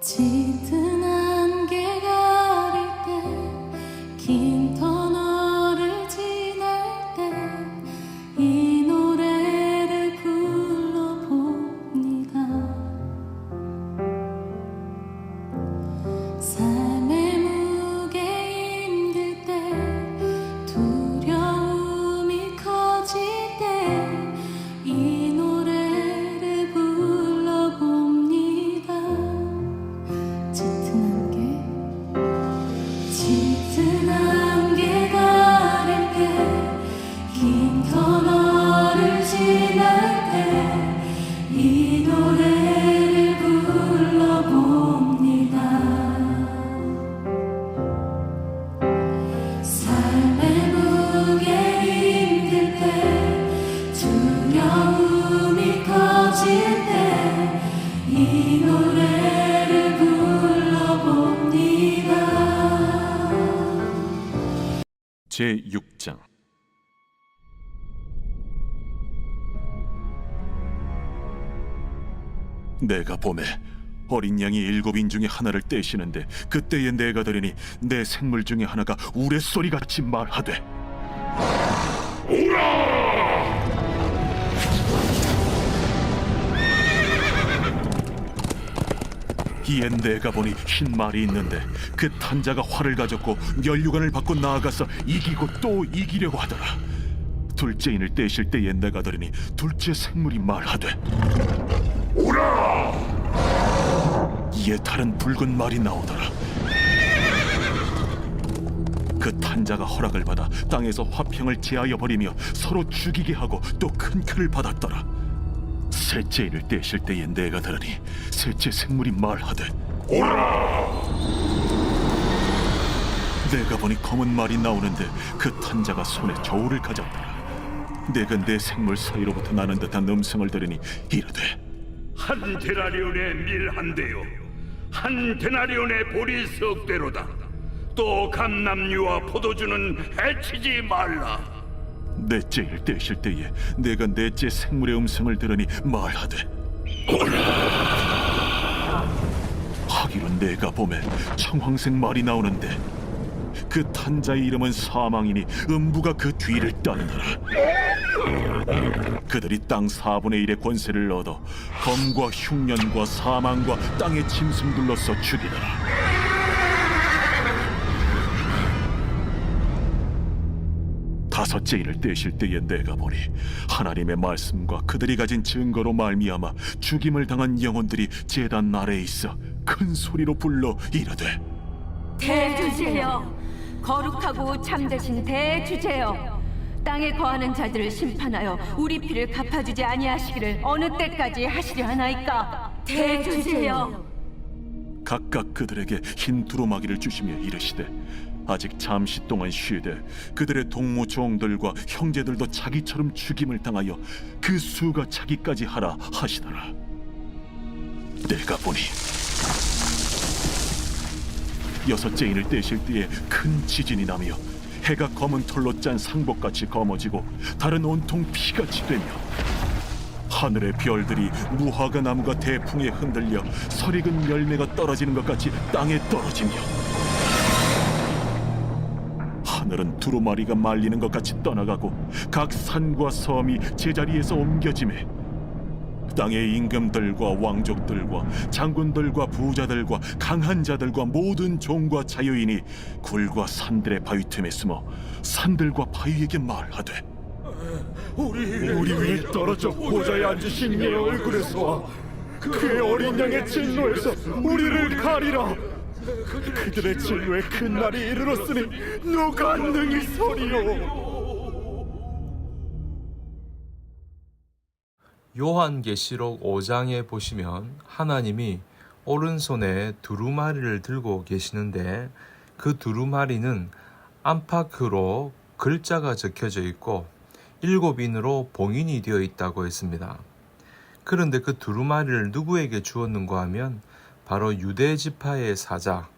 짙은 안개 가릴 때, 긴 터널을 지날 때 이 노래를 불러봅니다. 삶의 무게 힘들 때, 두려움이 커질 때 이 노래를 불러봅니다. 짙은 안개 가릴 때, 긴 터널을 지날 때 이 노래를 불러봅니다. 삶의 무게 힘들 때, 두려움이 커질 때 이 노래를 불러봅니다. 제6장. 내가 봄에 어린 양이 7인 중에 하나를 떼시는데, 그때에 내가 들으니 내 생물 중에 하나가 우레소리같이 말하되, 이에 내가 보니 흰 말이 있는데, 그 탄자가 활을 가졌고 면류관을 받고 나아가서 이기고 또 이기려고 하더라. 둘째인을 떼실 때에 내가 들으니 둘째 생물이 말하되, 오라! 이에 다른 붉은 말이 나오더라. 그 탄자가 허락을 받아 땅에서 화평을 제하여 버리며 서로 죽이게 하고 또 큰 칼을 받았더라. 셋째인을 떼실 때에 내가 들으니 셋째 생물이 말하되, 오라! 내가 보니 검은 말이 나오는데, 그 탄자가 손에 저울을 가졌더라. 내가 내 생물 사이로부터 나는 듯한 음성을 들으니 이르되, 한 데나리온의 밀 한 대요, 한 데나리온의 보리 석 대로다. 또 감람류와 포도주는 해치지 말라. 넷째를 떼실 때에 내가 넷째 생물의 음성을 들으니 말하되, 오라! 하기로 내가 봄에 청황색 말이 나오는데, 그 탄자의 이름은 사망이니 음부가 그 뒤를 따르더라. 그들이 땅 4분의 1의 권세를 얻어 검과 흉년과 사망과 땅의 짐승들로서 죽이더라. 다섯째 인을 떼실 때에 내가 보니 하나님의 말씀과 그들이 가진 증거로 말미암아 죽임을 당한 영혼들이 제단 아래에 있어 큰 소리로 불러 이르되, 대주제여, 거룩하고 참되신 대주제여, 땅에 거하는 자들을 심판하여 우리 피를 갚아주지 아니하시기를 어느 때까지 하시려 하나이까. 대주제여. 각각 그들에게 흰 두루마기를 주시며 이르시되, 아직 잠시 동안 쉬되 그들의 동무 종들과 형제들도 자기처럼 죽임을 당하여 그 수가 자기까지 하라 하시더라. 내가 보니 여섯째 인을 떼실 때에 큰 지진이 나며 해가 검은 털로 짠 상복같이 검어지고 달은 온통 피같이 되며 하늘의 별들이 무화과 나무가 대풍에 흔들려 설익은 열매가 떨어지는 것 같이 땅에 떨어지며 하늘은 두루마리가 말리는 것 같이 떠나가고 각 산과 섬이 제자리에서 옮겨지매 땅의 임금들과 왕족들과 장군들과 부자들과 강한 자들과 모든 종과 자유인이 굴과 산들의 바위 틈에 숨어 산들과 바위에게 말하되, 우리 위에 떨어져 보좌에 앉으신 이의 얼굴에서와 그의 어린 양의 진노에서 우리를 가리라. 그들의 진노의 큰 날이 이르렀으니 누가 능히 서리요. 요한계시록 5장에 보시면 하나님이 오른손에 두루마리를 들고 계시는데, 그 두루마리는 안팎으로 글자가 적혀져 있고 7인으로 봉인이 되어 있다고 했습니다. 그런데 그 두루마리를 누구에게 주었는가 하면 바로 유대 지파의 사자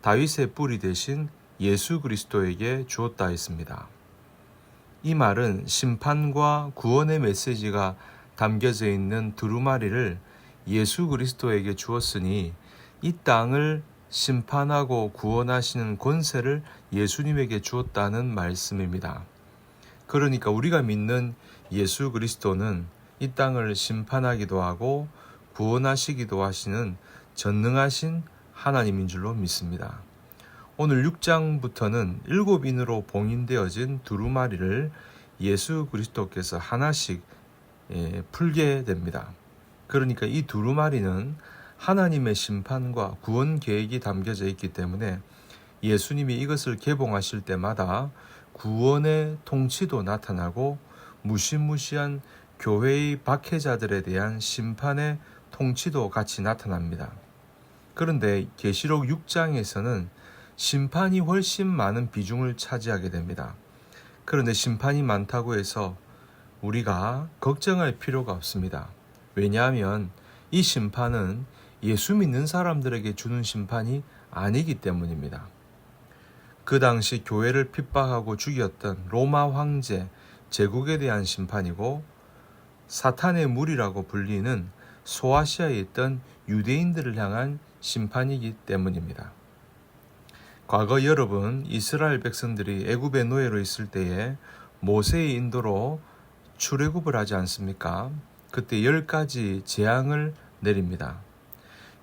다윗의 뿌리 대신 예수 그리스도에게 주었다 했습니다. 이 말은 심판과 구원의 메시지가 담겨져 있는 두루마리를 예수 그리스도에게 주었으니 이 땅을 심판하고 구원하시는 권세를 예수님에게 주었다는 말씀입니다. 그러니까 우리가 믿는 예수 그리스도는 이 땅을 심판하기도 하고 구원하시기도 하시는 전능하신 하나님인 줄로 믿습니다. 오늘 6장부터는 7인으로 봉인되어진 두루마리를 예수 그리스도께서 하나씩 풀게 됩니다. 그러니까 이 두루마리는 하나님의 심판과 구원 계획이 담겨져 있기 때문에 예수님이 이것을 개봉하실 때마다 구원의 통치도 나타나고 무시무시한 교회의 박해자들에 대한 심판의 통치도 같이 나타납니다. 그런데 계시록 6장에서는 심판이 훨씬 많은 비중을 차지하게 됩니다. 그런데 심판이 많다고 해서 우리가 걱정할 필요가 없습니다. 왜냐하면 이 심판은 예수 믿는 사람들에게 주는 심판이 아니기 때문입니다. 그 당시 교회를 핍박하고 죽였던 로마 황제 제국에 대한 심판이고 사탄의 물이라고 불리는 소아시아에 있던 유대인들을 향한 심판이기 때문입니다. 과거 여러분 이스라엘 백성들이 애굽의 노예로 있을 때에 모세의 인도로 출애굽을 하지 않습니까? 그때 10가지 재앙을 내립니다.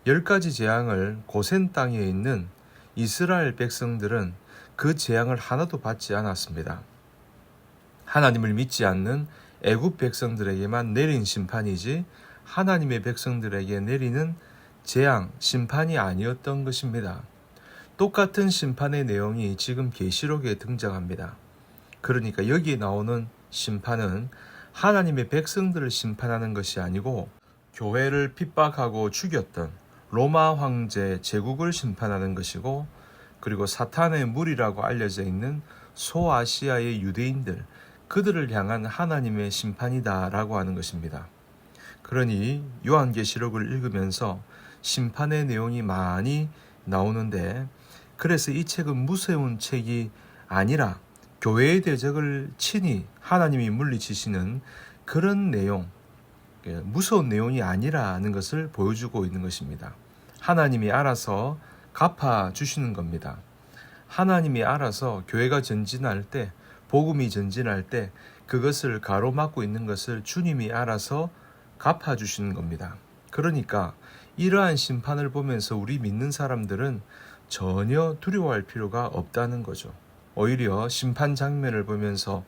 10가지 재앙을 고센 땅에 있는 이스라엘 백성들은 그 재앙을 하나도 받지 않았습니다. 하나님을 믿지 않는 애굽 백성들에게만 내린 심판이지 하나님의 백성들에게 내리는 재앙, 심판이 아니었던 것입니다. 똑같은 심판의 내용이 지금 계시록에 등장합니다. 그러니까 여기에 나오는 심판은 하나님의 백성들을 심판하는 것이 아니고 교회를 핍박하고 죽였던 로마 황제 제국을 심판하는 것이고, 그리고 사탄의 물이라고 알려져 있는 소아시아의 유대인들, 그들을 향한 하나님의 심판이다라고 하는 것입니다. 그러니 요한계시록을 읽으면서 심판의 내용이 많이 나오는데, 그래서 이 책은 무서운 책이 아니라 교회의 대적을 친히 하나님이 물리치시는 그런 내용, 무서운 내용이 아니라는 것을 보여주고 있는 것입니다. 하나님이 알아서 갚아주시는 겁니다. 하나님이 알아서 교회가 전진할 때, 복음이 전진할 때 그것을 가로막고 있는 것을 주님이 알아서 갚아주시는 겁니다. 그러니까 이러한 심판을 보면서 우리 믿는 사람들은 전혀 두려워할 필요가 없다는 거죠. 오히려 심판 장면을 보면서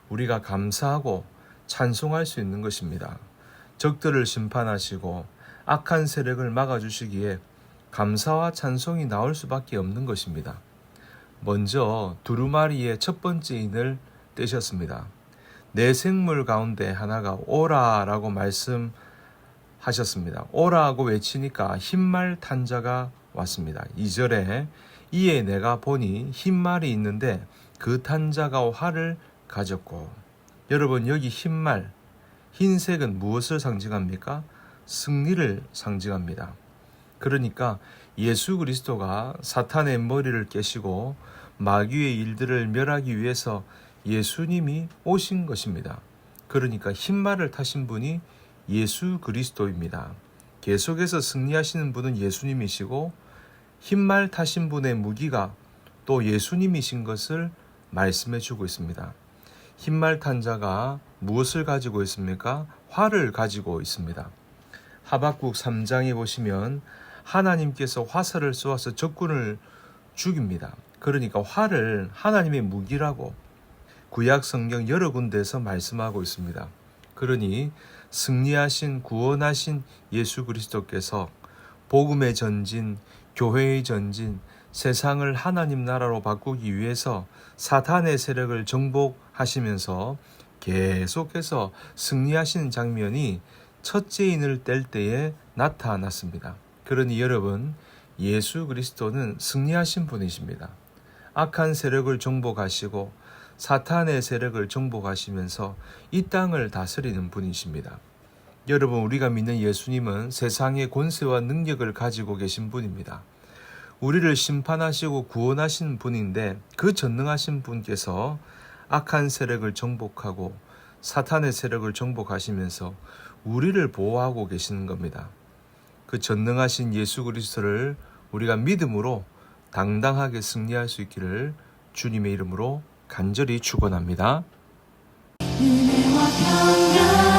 우리가 감사하고 찬송할 수 있는 것입니다. 적들을 심판하시고 악한 세력을 막아주시기에 감사와 찬송이 나올 수밖에 없는 것입니다. 먼저 두루마리의 첫 번째 인을 떼셨습니다. 네 생물 가운데 하나가 오라라고 말씀하셨습니다. 오라고 외치니까 흰말 탄 자가 왔습니다. 2절에 이에 내가 보니 흰말이 있는데 그 탄 자가 활을 가졌고, 여러분 여기 흰말, 흰색은 무엇을 상징합니까? 승리를 상징합니다. 그러니까 예수 그리스도가 사탄의 머리를 깨시고 마귀의 일들을 멸하기 위해서 예수님이 오신 것입니다. 그러니까 흰말을 타신 분이 예수 그리스도입니다. 계속해서 승리하시는 분은 예수님이시고 흰말 타신 분의 무기가 또 예수님이신 것을 말씀해 주고 있습니다. 흰말 탄 자가 무엇을 가지고 있습니까? 활을 가지고 있습니다. 하박국 3장에 보시면 하나님께서 화살을 쏘아서 적군을 죽입니다. 그러니까 활을 하나님의 무기라고 구약 성경 여러 군데에서 말씀하고 있습니다. 그러니 승리하신 구원하신 예수 그리스도께서 복음의 전진, 교회의 전진, 세상을 하나님 나라로 바꾸기 위해서 사탄의 세력을 정복하시면서 계속해서 승리하시는 장면이 첫째 인을 뗄 때에 나타났습니다. 그러니 여러분, 예수 그리스도는 승리하신 분이십니다. 악한 세력을 정복하시고 사탄의 세력을 정복하시면서 이 땅을 다스리는 분이십니다. 여러분, 우리가 믿는 예수님은 세상의 권세와 능력을 가지고 계신 분입니다. 우리를 심판하시고 구원하신 분인데, 그 전능하신 분께서 악한 세력을 정복하고 사탄의 세력을 정복하시면서 우리를 보호하고 계시는 겁니다. 그 전능하신 예수 그리스도를 우리가 믿음으로 당당하게 승리할 수 있기를 주님의 이름으로 간절히 축원합니다. 은혜와 평강